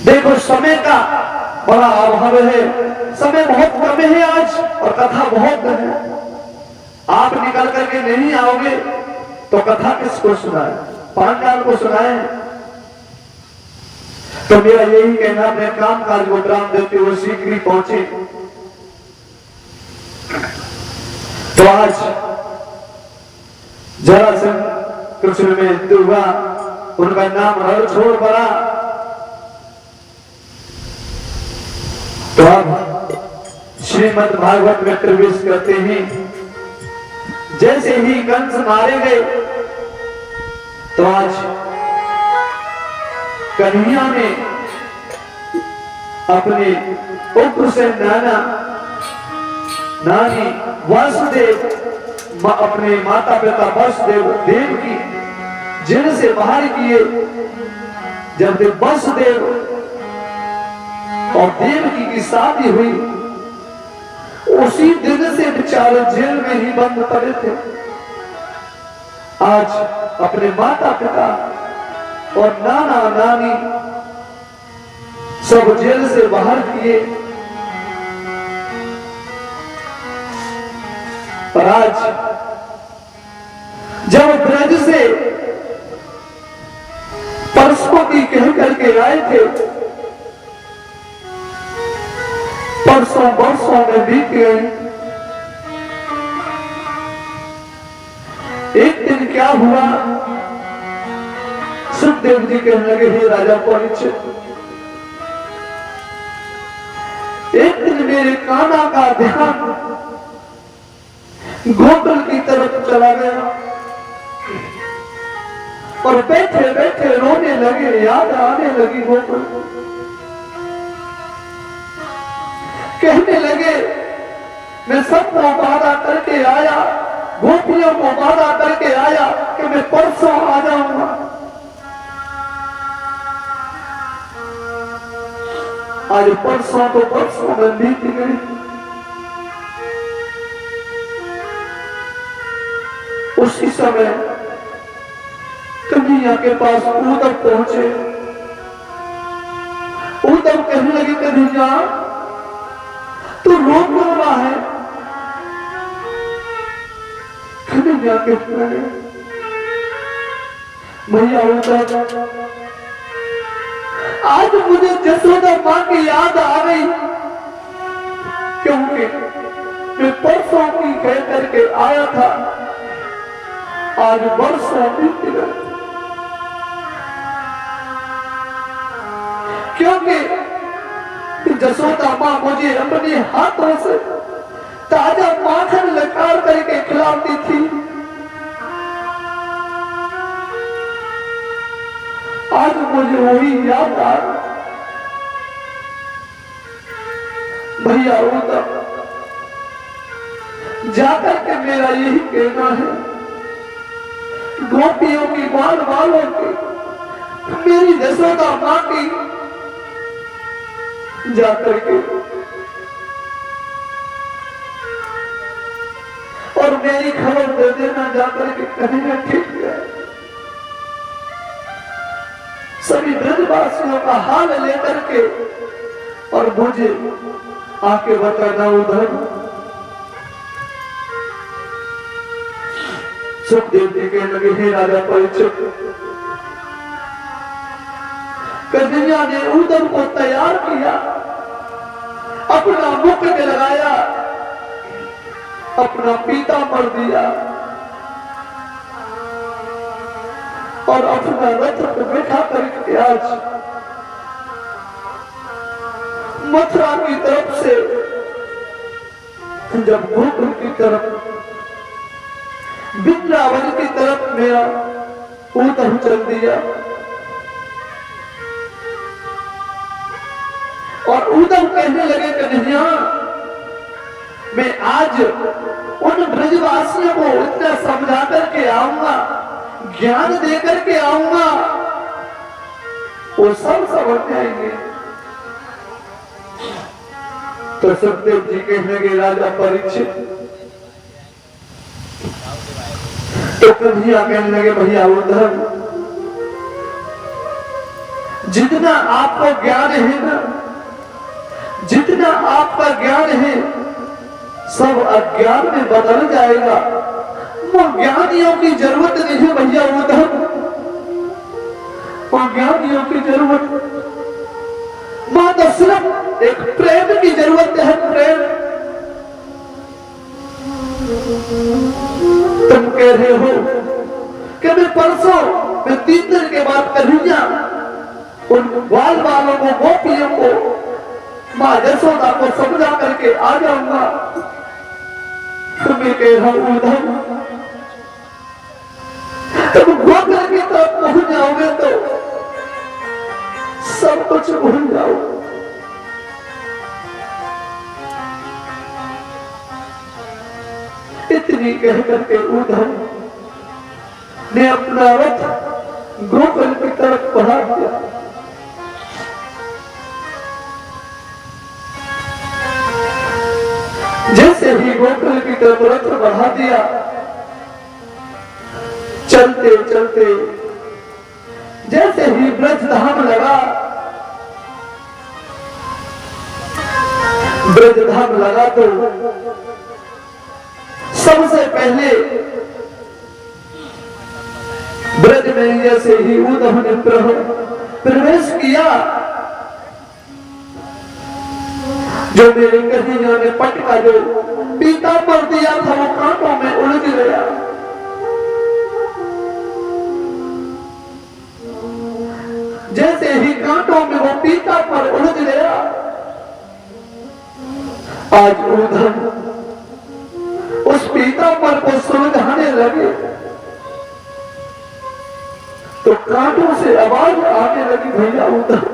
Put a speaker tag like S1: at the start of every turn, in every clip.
S1: देखो समय का बड़ा अभाव है, समय बहुत कम है आज और कथा बहुत है। आप निकल करके नहीं आओगे तो कथा किसको सुनाए, पांडाल को सुनाए। तो मेरा यही कहना, अपने काम काज को विराम देते हुए शीघ्र ही पहुंचे। तो आज जरासंध कृष्ण में युद्ध हुआ, उनका नाम रण छोड़ पड़ा। तो अब श्रीमद् भागवत में प्रवेश करते हैं। जैसे ही कंस मारे गए तो आज कन्हैया ने अपने उग्र से नानी वासुदेव, अपने माता पिता वासुदेव देव की जेल से बाहर किए। जब वासुदेव और देवकी की शादी हुई, उसी दिन से बेचारे जेल में ही बंद पड़े थे। आज अपने माता पिता और नाना नानी सब जेल से बाहर किए। और आज जब ब्रज से परसों की कह करके आए थे, परसों वर्षों में बीत गए। एक दिन क्या हुआ, सुखदेव जी कहने लगे, हे राजा परीक्षित, एक दिन मेरे काना का ध्यान गोकुल की तरफ चला गया और बैठे बैठे रोने लगे, याद आने लगी गोकुल। कहने लगे, मैं सबको वादा करके आया, गोपियों को वादा करके आया कि मैं परसों आ जाऊंगा। आज परसों तो परसों में बीत गई। उसी समय कन्हैया के पास उद्धव पहुंचे। उद्धव कहने लगे, कन्हैया तू रो क्यों रहा है? कन्हैया कहने लगे, भैया उद्धव, आज मुझे जसोदा मां की याद आ गई, क्योंकि मैं परसों की कह करके आया था, आज वर्षों बीत गए। क्योंकि जसोदा मां मुझे अपने हाथों से ताजा माखन लकार करके खिलाती थी। आज मुझे वही याद आ रहा। भैया उद्धव, जाकर के मेरा यही कहना है, गोपियों की बाल वालों की, मेरी जसोदा मां की, जाकर के और मेरी खबर दे देना, जाकर के कहेंगे ठीक है। सभी ब्रजवासियों का हाल लेकर के और मुझे आके बताना उधर। सुखदेव जी कहने लगे, हे राजा परीक्षित, कन्हैया ने उद्धव को तैयार किया, अपना मुकुट लगाया, अपना पीतांबर दिया और अपना रथ पर बैठा करके आज मथुरा की तरफ से जब गोकुल की तरफ, वृंदावन की तरफ मेरा उद्धव चल दिया। और उद्धव कहने लगे, कन्हैया मैं आज उन ब्रजवासियों को इतना समझा करके आऊंगा, ज्ञान दे करके आऊंगा, वो सब समझ जाएंगे। तो सुखदेव जी कहने लगे, राजा परीक्षित, तो कन्हैया कहने लगे, भैया उद्धव, जितना आपको ज्ञान है ना, जितना आपका ज्ञान है सब अज्ञान में बदल जाएगा। वो ज्ञानियों की जरूरत नहीं है भैया, वो ज्ञानियों की जरूरत मां तो सिर्फ एक प्रेम की जरूरत है। प्रेम तुम कह रहे हो कि मैं परसों मैं 3 दिन के बाद कन्हैया उन बाल बालों को गोपियों को मां यशोदा को समझा करके आ जाऊंगा। तो मैं कह रहा हूं उधर तुम गोकुल की तरफ पहुंच जाओगे तो सब कुछ भूल जाओ। इतनी कह करके उद्धव ने अपना रथ गोकुल की तरफ बढ़ा दिया। जैसे ही गोकुल की तरफ रथ बढ़ा दिया, चलते चलते जैसे ही ब्रज धाम लगा, ब्रज धाम लगा तो सबसे पहले ब्रज में जैसे ही उद्धव ने प्रवेश किया, जो मेरे कन्हैया ने पटका जो पीता पर दिया था वो कांटों में उलझ गया। जैसे ही कांटों में वो पीता पर उलझ गया, आज उद्धव उस पीता पर को सुलझाने लगे तो कांटों से आवाज आने लगी, भैया उद्धव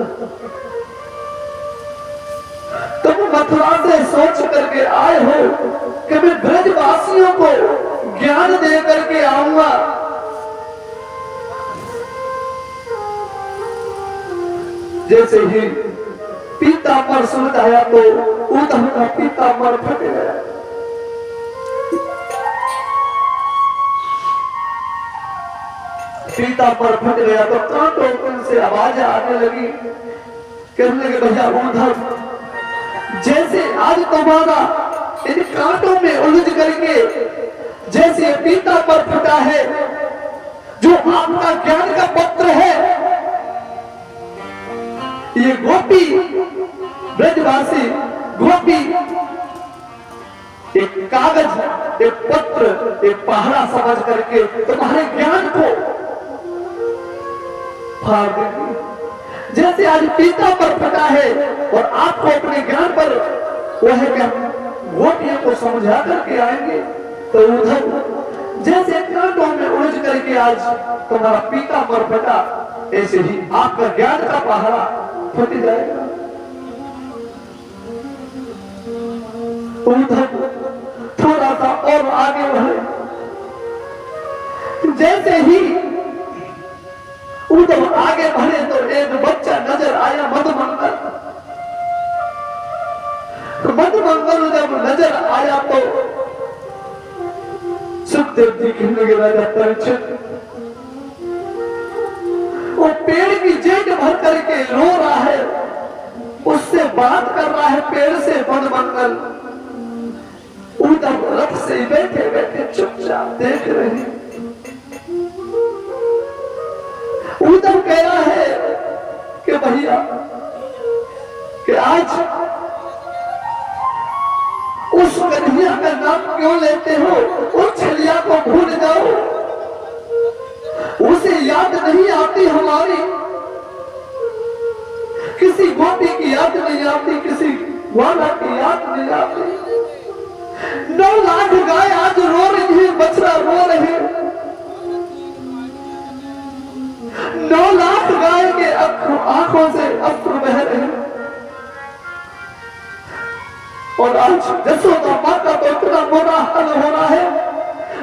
S1: तुम मथुरा से सोच करके आए हो कि मैं ब्रजवासियों को ज्ञान दे करके आऊंगा। जैसे ही पीतांबर सुलझाया तो उद्धव का पीतांबर फट गया। पीतांबर फट गया तो कांटों से आवाज आने लगी, कहने लगे भैया उद्धव जैसे आज तुम्हारा इन कांटों में उलझ करके जैसे पीतांबर फटा है, जो आपका ज्ञान का पत्र है, ये गोपी ब्रजवासी गोपी एक कागज एक पत्र एक पहाड़ा समझ करके तुम्हारे ज्ञान को फाड़ देगी। जैसे आज पीता पर फटा है और आपको अपने ज्ञान पर वो है क्या गोपियों को समझा करके आएंगे, तो उद्धव जैसे कांटों में उलझ करके आज तुम्हारा पीता पर फटा, ऐसे ही आपका ज्ञान का पहाड़ा फट जाएगा। उद्धव थोड़ा सा और आगे बढ़े, जैसे ही उद्धव आगे बढ़े तो एक बच्चा नजर आया, मधुमंगल। तो मधुमंगल जब नजर आया तो सुखदेव जी कहने लगे राजा परीक्षित, वो पेड़ की जेट भर करके रो रहा है, उससे बात कर रहा है पेड़ से मधुमंगल। उद्धव रथ से बैठे बैठे चुपचाप देख रहे हैं। उद्धव कह रहा है कि भैया कि आज उस कन्हैया का नाम क्यों लेते हो, उस छलिया को भूल जाओ, उसे याद नहीं आती हमारी, किसी गोपी की याद नहीं आती, किसी ग्वाला की याद नहीं आती। 9 लाख गाय आज रो रही है, बछड़ा रो रहे, 9 लाख गाय के आंखों से अश्रु बह रहे हैं। और आज यशोदा माता को इतना बुरा हाल हो रहा है,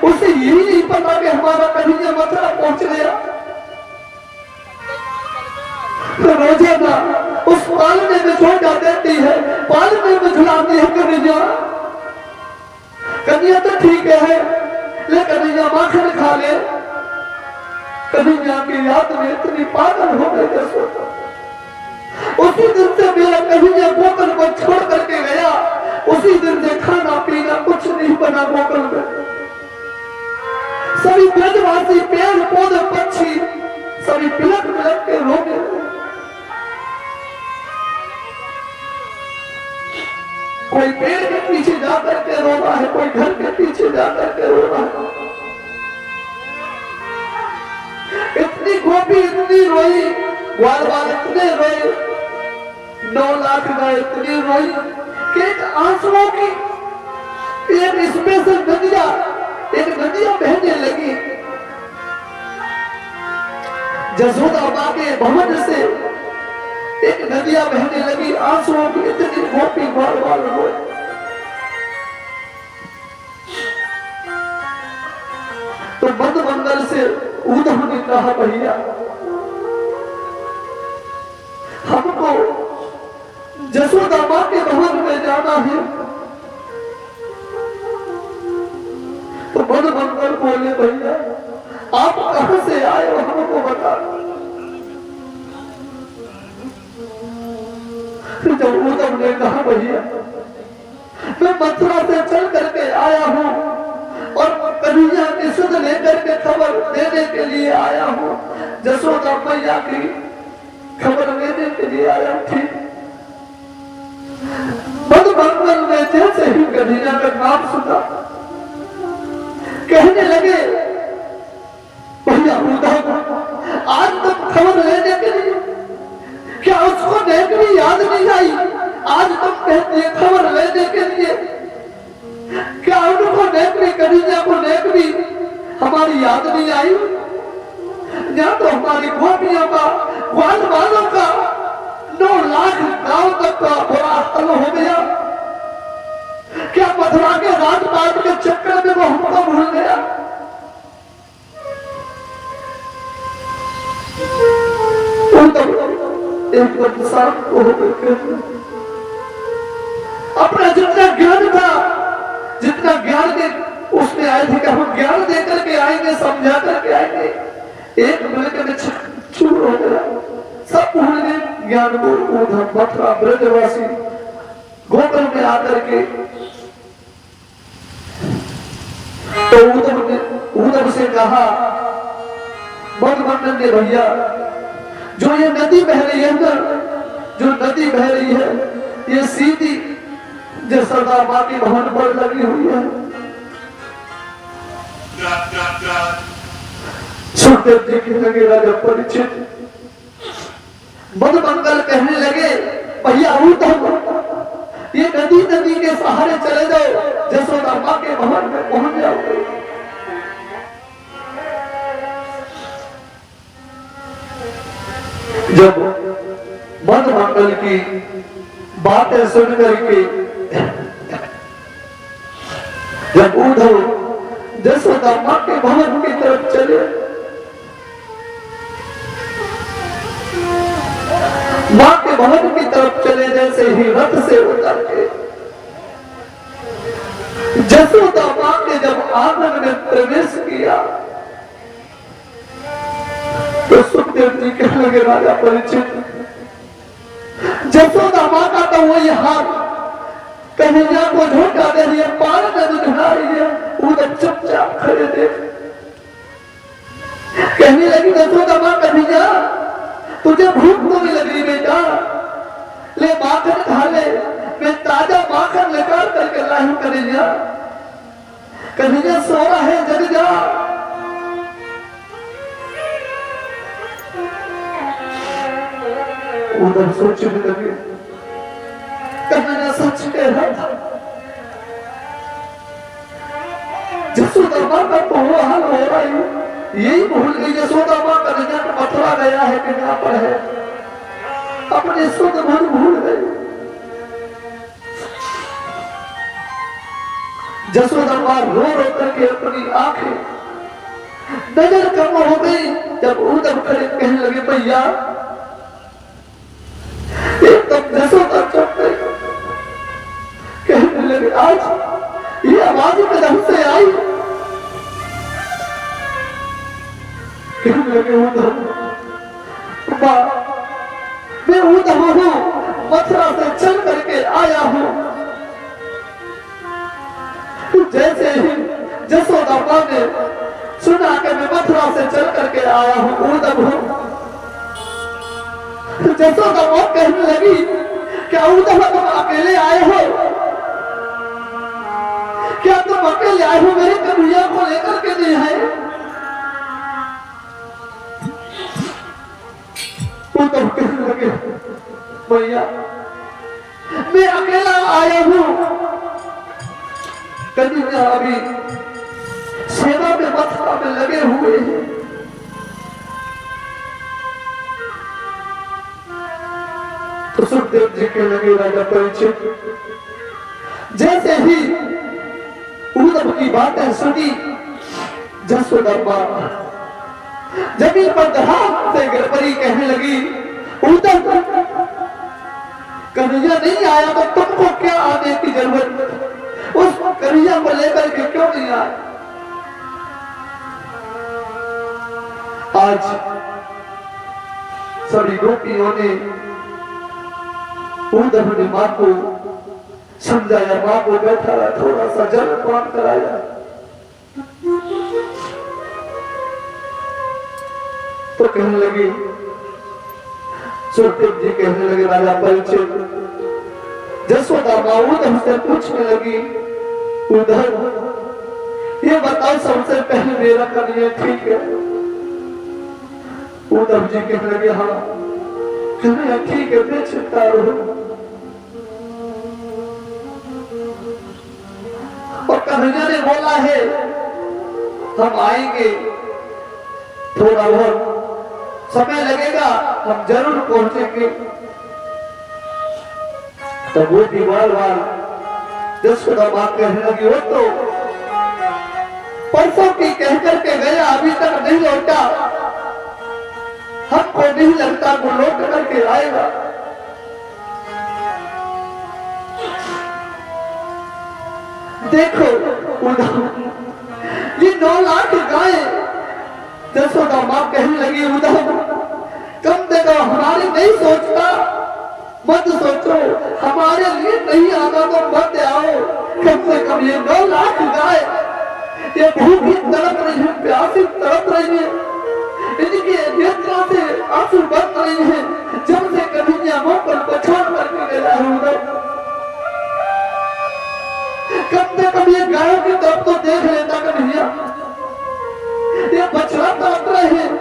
S1: उसे यही नहीं पता कि हमारा कन्हैया मथुरा पहुंच गया। तो रोजाना उस पालने में छोटा देती है, पालने में झुलाती है कन्हैया। कन्हैया तो ठीक है, लेकिन कन्हैया माखन खा ले। कन्हैया की याद में इतनी पागल हो गई यशोदा। उसी दिन से मेरा कन्हैया गोकुल को छोड़ करके गया, उसी दिन से खाना पीना कुछ नहीं बना गोकुल में। सभी ब्रजवासी पेड़ पौधे पक्षी सभी पिलक पिलक के रोगे। कोई पेड़ के पीछे जाकर के रो रहा है, कोई घर के पीछे जाकर के रो रहा है। इतनी गोपी इतनी रोई, ग्वाल वाल इतने रोए, 9 लाख गाय इतनी रोई कि एक आंसुओं की एक स्पेशल नदियां बहने लगी। जसोदा मां के भवन से एक नदियां बहने लगी, आंसुओं की इतनी गोपी ग्वाल वाल रोए। तो बंद मंगल से उद्धव ने कहा, भैया हमको जसोदा मां के भवन में जाना है। तो बंद मंगल बोले, भैया आप कहां से आए हो हमको बता। जब उद्धव ने कहा, भैया मैं मथुरा से चल करके आया हूं और कन्हैया की सुध लेकर के खबर देने के लिए आया हूं, जसोदा मैया की खबर लेने के लिए आया थी। बंद मंगल में जैसे ही कन्हैया का नाम सुना, कहने लगे, भैया उद्धव आज तुम खबर लेने के लिए, क्या उसको नेकड़ी याद नहीं आई? आज तुम कहते हैं खबर लेने के लिए, क्या उनको नेकड़ी कन्हैया को नेकड़ी हमारी याद नहीं आई? या तो हमारी गोपियों का ग्वाल वालों का 9 लाख गांव तक का बुरा हाल हो गया। क्या मथुरा के राजपाट के चक्कर में वो हमको भूल गया? एक इंसान को अपना जितना ज्ञान था, जितना ज्ञान दे उसमें आए थे कि हम ज्ञान दे करके आएंगे, समझा करके आएंगे, एक मिनट में चूर हो गया, सब भूल गए ज्ञान को। उद्धव मथुरा ब्रजवासी गोकुल में आकर के तो उद्धव से कहा, बंद मंगल ने, भैया जो ये नदी बह रही है ना, जो नदी बह रही है ये सीधी जसोदा मां के भवन पर लगी हुई है। सुखदेव जी की लगे राजा परीक्षित। बंद मंगल कहने लगे, भैया उद्धव ये नदी के सहारे चले जाओ, जसोदा मां के भवन में पहुंच जाओगे। जब बंद मंगल की बातें सुन करके जब उद्धव जसोदा मां के भवन की तरफ चले, मां के भवन की तरफ चले, जैसे ही रथ से उतर के जसोदा मां ने जब आंगन में प्रवेश किया तो सुखदेव जी कहने लगे, राजा परीक्षित जसोदा मां का तो वही हाल, कन्हैया को झोंका दे रही है, पार नदी ढला रही है, उधर चुपचाप खड़े थे। कहने लगी, जसोदा मां, कन्हैया तुझे भूख तो नहीं लग रही बेटा, ले माखन खा ले, मैं ताजा माखन निकाल करके लाई हूं। कन्हैया सो रहा है, जग जा। उधर सोचने लगे, कन्हैया सच कह रहा था, जसोदा मां का तो वो हाल हो रहा है, यही भूल गई जसोदा मां कन्हैया को मथुरा गया है कि यहाँ पर है, अपने सुध मन भूल गई। जसोदा मां रो रो करके अपनी आंखें नजर कम हो गई। जब उद्धव खड़े कहने लगे, भैया एकदम जसोदा चुप गई, कहने लगे, आज ये आवाज कदम से आई। कहने लगे, उद्धव मैं उधम हूँ, मथुरा से चल करके आया हूँ। जैसे ही जसोदा माँ ने सुना कि मैं मथुरा से चल करके आया हूँ, उधम हूँ, जसोदा माँ कहने लगी, क्या उधम तुम अकेले आए हो? क्या तुम अकेले आए हो? मेरे कन्हैया को लेकर के नहीं है? उधम कहने लगे, भैया मैं अकेला आया हूँ, कन्हैया अभी सेवा में मथुरा में लगे हुए हैं। तो सुखदेव जी के लगे राजा परीक्षित, जैसे ही उद्धव की बातें सुनी, जसोदा मां जमीन पर धड़ाम से गिर पड़ी, कहने लगी, उद्धव कन्हैया नहीं आया तो तुमको क्या आने की जरूरत? उस कन्हैया को लेकर के क्यों नहीं आए? आज सभी गोपियों ने उद्धव ने मां को समझाया, मां को बैठाया, थोड़ा सा जल पान कराया। तो कहने लगे, सुखदेव जी कहने लगे, राजा परीक्षित, जसोदा मां उद्धव से पूछने लगी, उद्धव ये बताओ सबसे पहले मेरा कन्हैया ठीक है? उद्धव जी कहने लगे, हाँ कन्हैया ठीक है, बेचिंता रहो। और कन्हैया ने बोला है, हम आएंगे, थोड़ा बहुत समय लगेगा, हम जरूर पहुंचेंगे। तो वो दीवार वाल जसोदा मां कहने लगी, वो तो परसों की कह करके गया, अभी तक नहीं लौटा, हमको नहीं लगता वो लौट करके आएगा। देखो उद्धव, ये 9 लाख गाय, जसोदा मां कहने लगी, उद्धव कम देखो, हमारे नहीं सोचता, मत सोचो, हमारे लिए नहीं आना तो मत आओ। कम से कम ये 9 लाख गाय, ये भूखी तड़प रही है, प्यासी तड़प रही है, इनके नेत्रों से आंसू बह रहे हैं, जब से कन्हैया मोकल को छोड़ करके गया है। उधर कम से कम ये गायों की तरफ तो देख लेता कन्हैया, ये बछड़ा तड़प रहे हैं।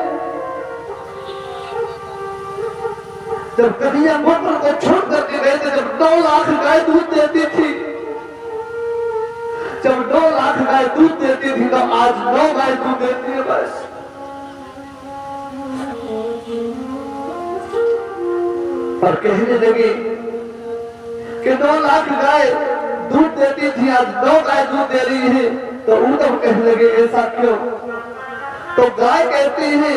S1: जब कन्हैया मोकल को छोड़ करके गए थे, जब 9 लाख गाय दूध देती थी, जब 9 लाख गाय दूध देती थी, तो आज 9 गाय दूध देती है बस। और कहने लगे कि 9 लाख गाय दूध देती थी, आज 9 गाय दूध दे रही है। तो उद्धव कहने लगे, ऐसा क्यों? तो गाय कहती है,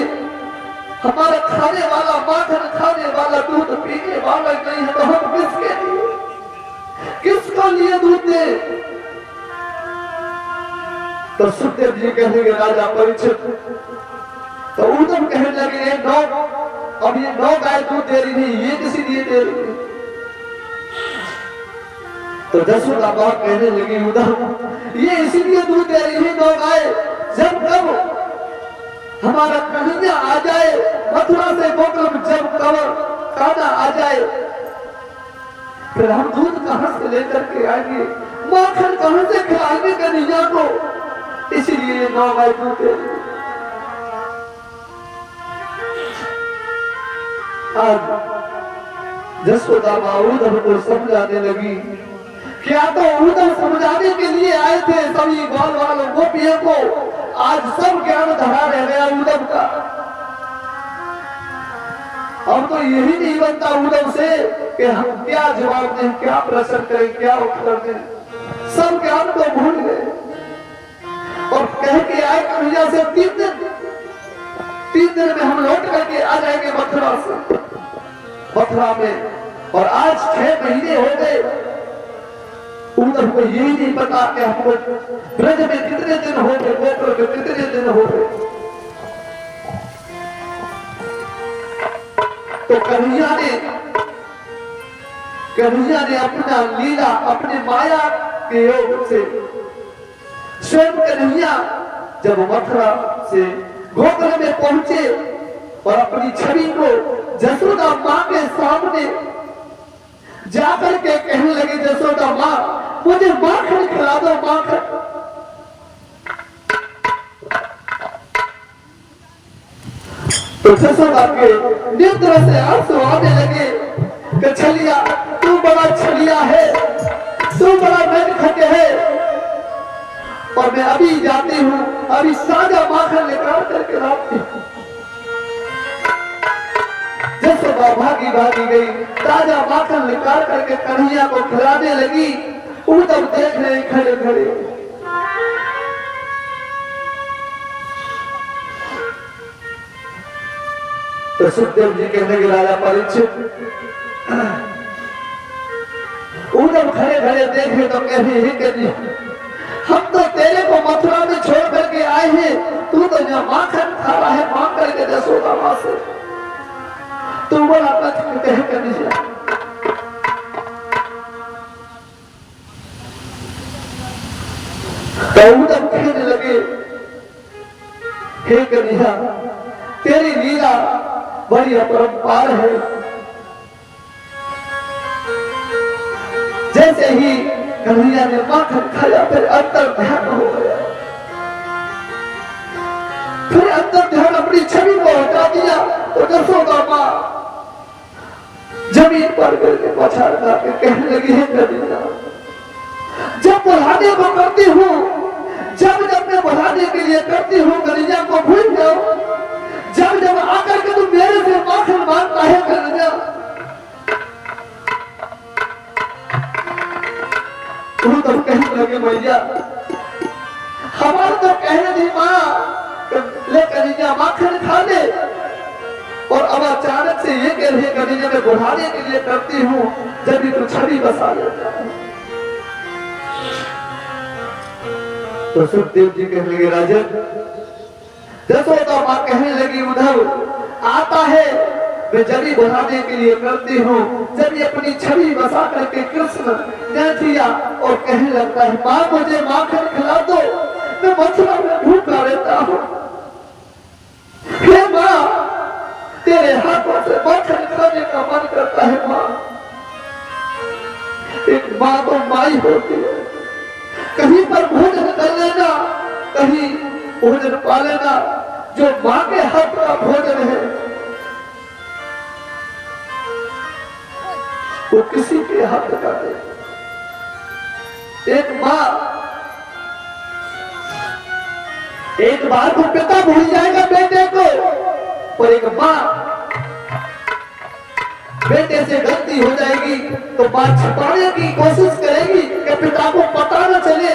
S1: हमारा खाने वाला, माखन खाने वाला, दूध पीने वाला नहीं है, तो हम किसके लिए, किसको लिए दूध दे? तो सुखदेव जी कहने लगे, राजा परीक्षित, तो उद्धव कहने लगे, अब ये 9 गाय दूध दे रही है, ये किसी लिए दे रही है? तो जसोदा मां कहने लगी, उद्धव ये इसीलिए दूध दे रही है 9 गाय, जब कब हमारा कन्हैया आ जाए, मथुरा से गोकुल, जब कवर काना आ जाए, फिर हम दूध कहां से लेकर के आएंगे, माखन कहां से खिलाएंगे कन्हैया को? इसीलिए 9 गाय दूध दे रही है। आज जसोदा मां उद्धव को समझाने लगी, क्या तो उद्धव समझाने के लिए आए थे सभी बाल वालों गोपियों को, आज सब ज्ञान धरा रह गया उद्धव का। अब तो यही नहीं बनता उद्धव से कि हम क्या जवाब दें, क्या प्रश्न करें, क्या उत्तर दें, सब ज्ञान को भूल गए। और कह के आए कन्हैया से 3 दिन में हम लौट करके आ जाएंगे मथुरा से, मथुरा में। और आज 6 महीने हो गए, उद्धव को यही नहीं पता कि हमको ब्रज में कितने दिन हो गए, गोकुल में कितने दिन हो गए। तो कन्हैया ने कन्हैया ने अपना लीला अपने माया के योग से स्वयं कन्हैया जब मथुरा से गोकुल में पहुंचे और अपनी छवि को जसोदा मां के सामने जाकर के कहने लगे, जसोदा मां मुझे माखन खिला दो, माखन। तो जसोदा के नेत्र से आंसू आने लगे कि छलिया तू बड़ा छलिया है, तू बड़ा नटखट है, और मैं अभी जाती हूँ, अभी साजा माखन निकाल करके लाती हूँ। जसोदा भागी भागी गई, ताजा माखन निकाल करके कन्हैया को खिलाने लगी। उधर देख रहे खड़े खड़े। तो सुखदेव जी कहने लगे, राजा परीक्षित उधर खड़े खड़े देख रहे तो कहने ही करिए, हम तो तेरे को मथुरा में छोड़ करके आए हैं, तू तो यहाँ माखन खा रहा है मांग करके जसोदा मां से। तू बोला कह कन्हैया, तो उधर कहने लगे, हे कन्हैया तेरी लीला बड़ी अपरंपार है। जैसे ही कन्हैया ने माखन खाया फिर अंतर ध्यान हो गया, फिर अंतर ध्यान अपनी छवि को हटा दिया। तो जसोदा मां जमीन पर करके पछाड़ के कहने लगी, है कन्हैया जब बुलाने को करती हूँ, जब मैं बुलाने के लिए करती हूँ कन्हैया को भूल जाओ, जब आकर के तुम मेरे से माखन मांगता है कन्हैया। तुम तो कहने लगे, भैया हमारा तो कहने दी मां ले कन्हैया माखन खा ले, और अब अचानक से ये कह रही कन्हैया मैं बुढ़ाने के लिए करती हूँ, जब भी तू छवि बसा लेता है। तो सुखदेव जी कहने लगे, राजन जसोदा मां कहने लगी, उधर आता है मैं जब बुढ़ाने के लिए करती हूँ, जब अपनी छवि बसा करके कृष्ण दिया और कहने लगता है, मां मुझे माखन खिला दो, मैं मथुरा में भूखा रहता हूँ। हे मां तेरे हाथों से माखन खाने का मन करता है। मां एक मां तो माई होती है, कहीं पर भोजन कर लेना, कहीं भोजन पा लेना, जो मां के हाथ का भोजन है वो किसी के हाथ का नहीं। एक मां एक बार को पिता भूल जाएगा बेटे को, और एक मां बेटे से गलती हो जाएगी तो मां छिपाने की कोशिश करेगी कि पिता को पता न चले।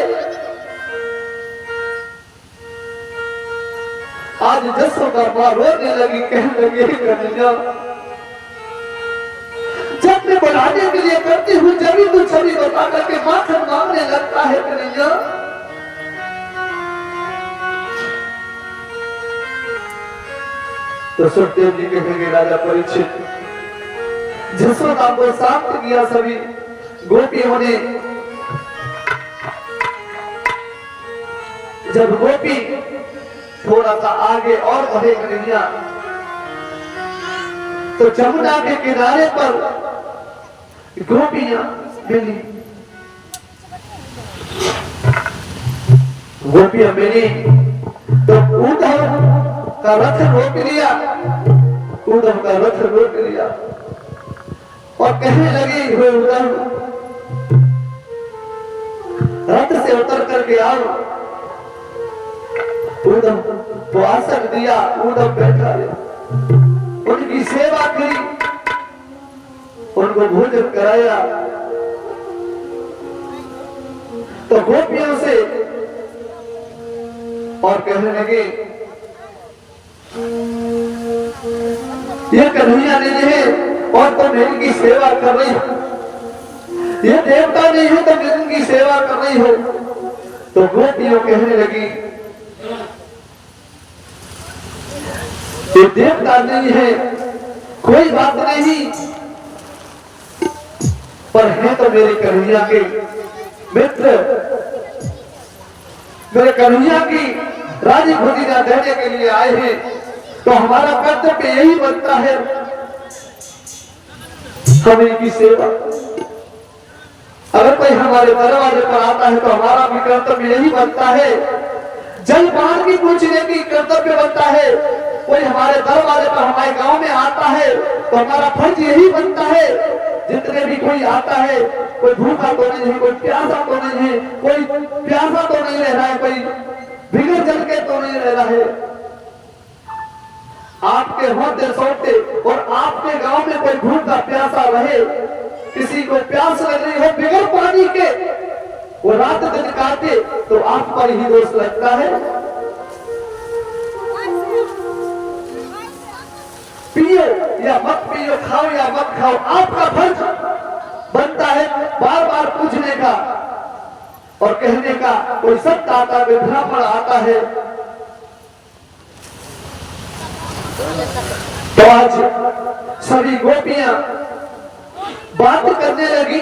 S1: आज जसोदा मां रोने लगी, कहने लगी, कन्हैया जब मैं बुलाने के लिए करती हूँ, जब भी तू छवि बता करके माखन मांगने लगता है कन्हैया। तो सुखदेव जी कहेंगे, राजा परीक्षित जसोदा को शांत किया सभी गोपियों ने। जब गोपी थोड़ा सा आगे और बढ़े कन्हैया, तो जमुना के किनारे पर गोपियां मिली। गोपियां मिली तो उद्धव का रथ रोक लिया, उद्धव का रथ रोक लिया और कहने लगी, हुए उद्धव रथ से उतर करके आओ। उद्धव को आसन दिया, उद्धव बैठा रहे, उनकी सेवा करी, उनको भोजन कराया। तो गोपियों से और कहने लगे, ये कन्हैया नहीं है और तुम इनकी सेवा कर रही हो, ये देवता नहीं है तुम इनकी सेवा कर रही हो। तो गोपियों कहने लगी, ये देवता नहीं है, कोई बात नहीं, पर है तो मेरे कन्हैया के मित्र, मेरे कन्हैया की राजी खुशी देने के लिए आए हैं, तो हमारा कर्तव्य यही बनता है हम इनकी सेवा। अगर कोई हमारे दरवाजे पर आता है तो हमारा भी कर्तव्य यही बनता है, जल पान की पूछने की कर्तव्य बनता है। कोई हमारे दरवाजे पर हमारे गांव में आता है तो हमारा फर्ज यही बनता है, जितने भी कोई आता है, कोई भूखा तो नहीं है, कोई प्यासा तो नहीं है, कोई प्यासा तो नहीं रह रहा है, कोई बिगड़ जल के तो नहीं रह रहा है। आपके होते सोते और आपके गांव में कोई भूखा प्यासा रहे, किसी को प्यास लग रही हो बिगर पानी के, वो रात दिन काटे तो आप पर ही दोष लगता है। पियो या मत पियो, खाओ या मत खाओ, आपका फर्ज बनता है बार बार पूछने का और कहने का। कोई सत्य आता है, विभ्रापण आता है। तो आज सभी गोपियां बात करने लगी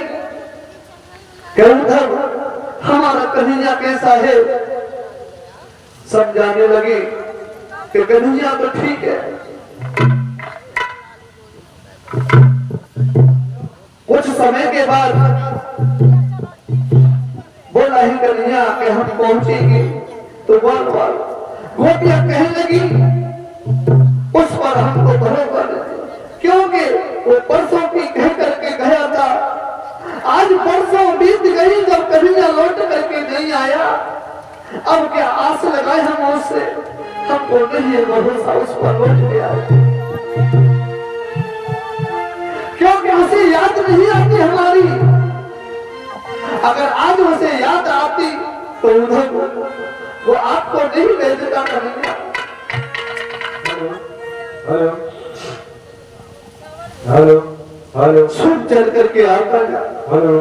S1: कि उधर हमारा कन्हैया कैसा है। समझाने लगी कि कन्हैया तो ठीक है। कुछ समय के बाद बोला ही कन्हैया कि हम पहुंचेंगे, तो बार बार गोपियां कहने लगी उस पर हमको भरोसा नहीं, क्योंकि वो परसों की कह करके गया था। आज परसों बीत गई, जब कन्हैया लौट करके नहीं आया, अब क्या आस लगाए हम उससे, हमको नहीं है भरोसा उस पर लौट के आए, क्योंकि उसे याद नहीं आती हमारी। अगर आज उसे याद आती तो उधर वो आपको नहीं भेजता कन्हैया।
S2: हेलो हेलो हेलो
S1: सुन चल करके आता है।
S2: हेलो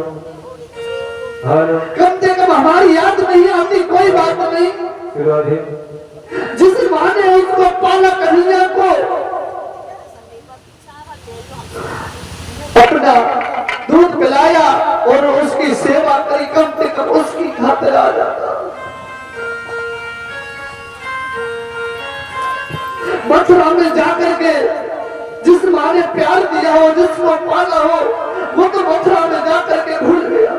S2: हेलो
S1: कम से कम हमारी याद नहीं आती, कोई बात नहीं। जिस माँ ने उसको पाला, कन्हैया को अपना दूध पिलाया और उसकी सेवा करी, कम से कम उसकी खातिर आ जाता। मथुरा में जाकर के जिस माँ ने प्यार दिया हो, जिसको पाला हो, वो तो मथुरा में जाकर के भूल गया।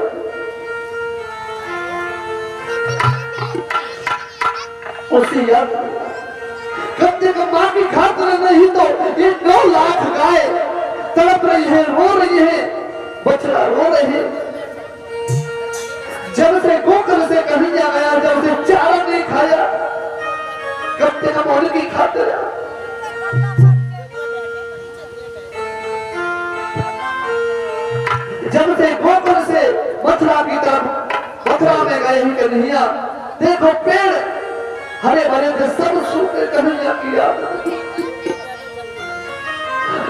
S1: उसी याद कम से कम माँ की खातिर नहीं तो ये 9 लाख गाय तड़प रही है, रो रही है, बछड़ा रो रहे हैं। जब से गोकुल से कन्हैया गया, जब से चारा नहीं खाया, कब से कम उनकी खातिर। जब से गोकुल से मथुरा की तरफ, मथुरा में गए ही कन्हैया, देखो पेड़ हरे भरे थे, सब सूखे कन्हैया की याद।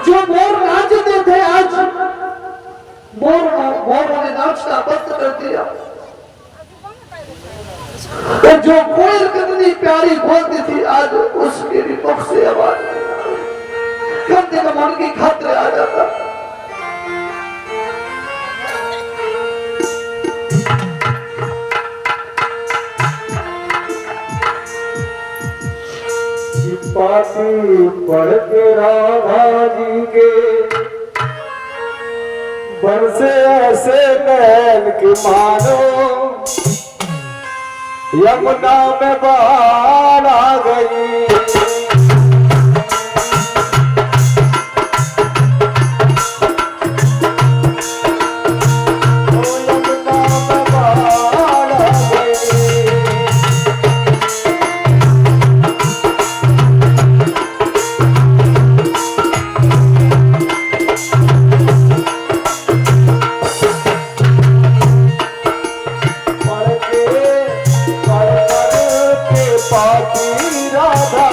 S1: जो मोर नाचते थे, आज मोरों ने नाचना बंद कर दिया। और जो कोयल कितनी प्यारी बोलती थी, आज उसकी भी मुख से आवाज नहीं आ रही। कम से कम उनकी खातिर आ जाता।
S2: पाती पढ़ के राधा जी के बरसे ऐसे नैन की मानो, यमुना में बाढ़ आ गई। पाती राधा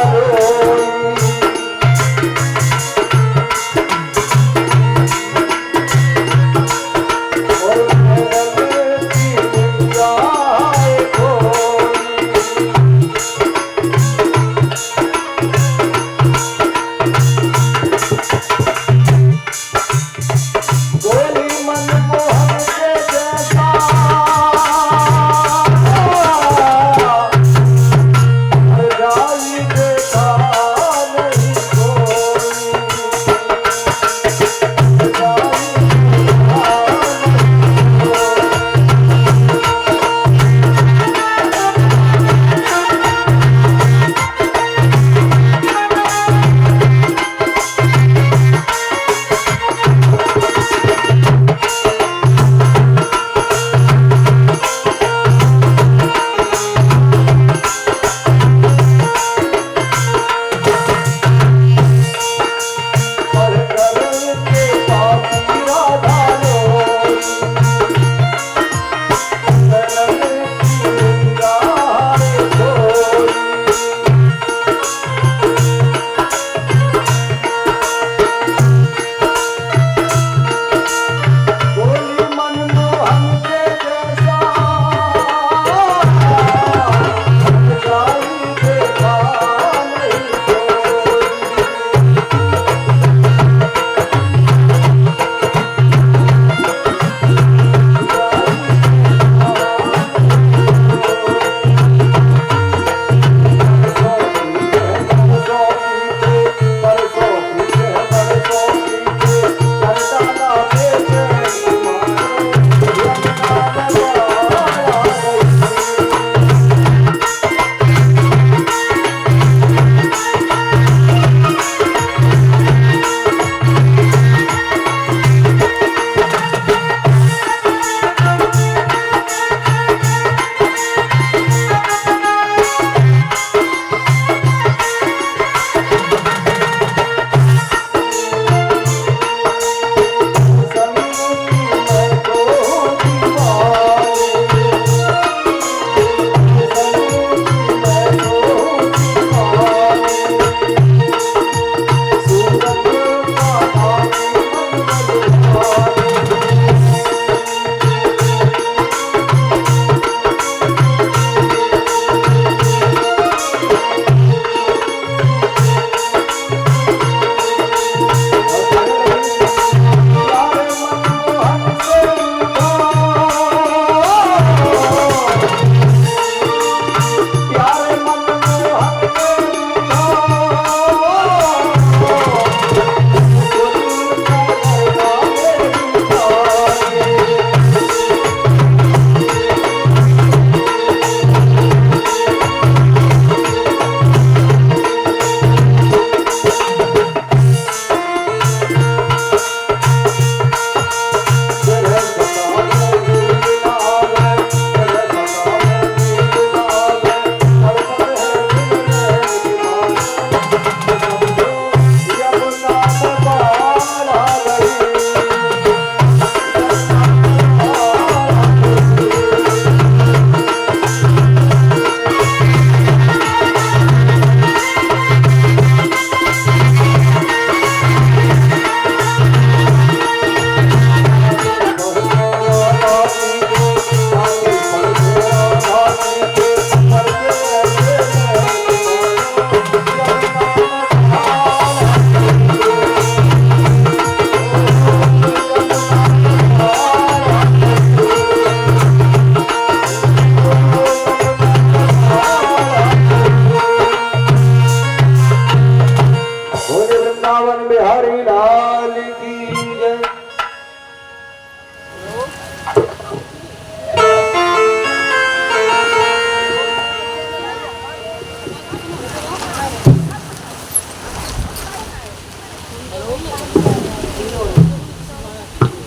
S2: वृंदावन बिहारी लाल की जय।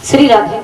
S3: श्री राधे।